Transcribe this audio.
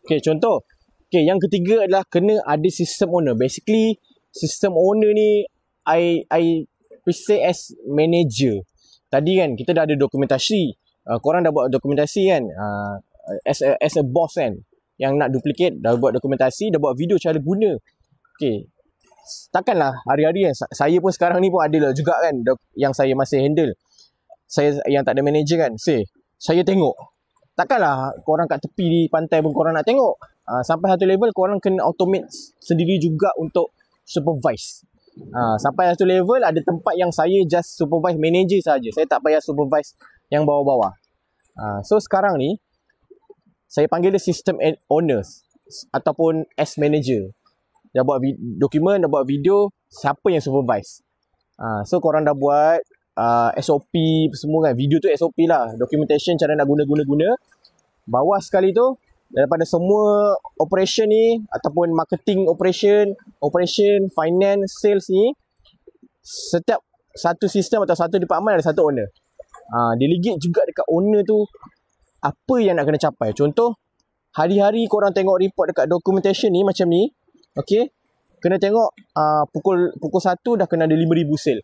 Okay, contoh. Okay, yang ketiga adalah kena ada system owner. Basically, system owner ni I say as manager. Tadi kan kita dah ada dokumentasi. Korang dah buat dokumentasi kan. As a boss kan. Yang nak duplicate, dah buat dokumentasi, dah buat video cara guna. Okay. Takkanlah hari-hari kan. Saya pun sekarang ni pun ada lah juga kan. Yang saya masih handle. Saya yang tak ada manager kan. Saya tengok. Takkanlah korang kat tepi di pantai pun korang nak tengok. Sampai satu level korang kena automate sendiri juga untuk supervise. Sampai satu level ada tempat yang saya just supervise manager saja. Saya tak payah supervise yang bawah-bawah. So sekarang ni saya panggil dia system owners ataupun as manager. Dah buat dokumen, dah buat video, siapa yang supervise? So korang dah buat SOP semua kan. Video tu SOP lah, documentation cara nak guna. Bawah sekali tu, daripada semua operation ni ataupun marketing operation, finance, sales ni, setiap satu sistem atau satu department ada satu owner. Delegate juga dekat owner tu apa yang nak kena capai. Contoh, hari-hari korang tengok report dekat documentation ni macam ni. Okay, kena tengok pukul 1 dah kena ada 5,000 sale.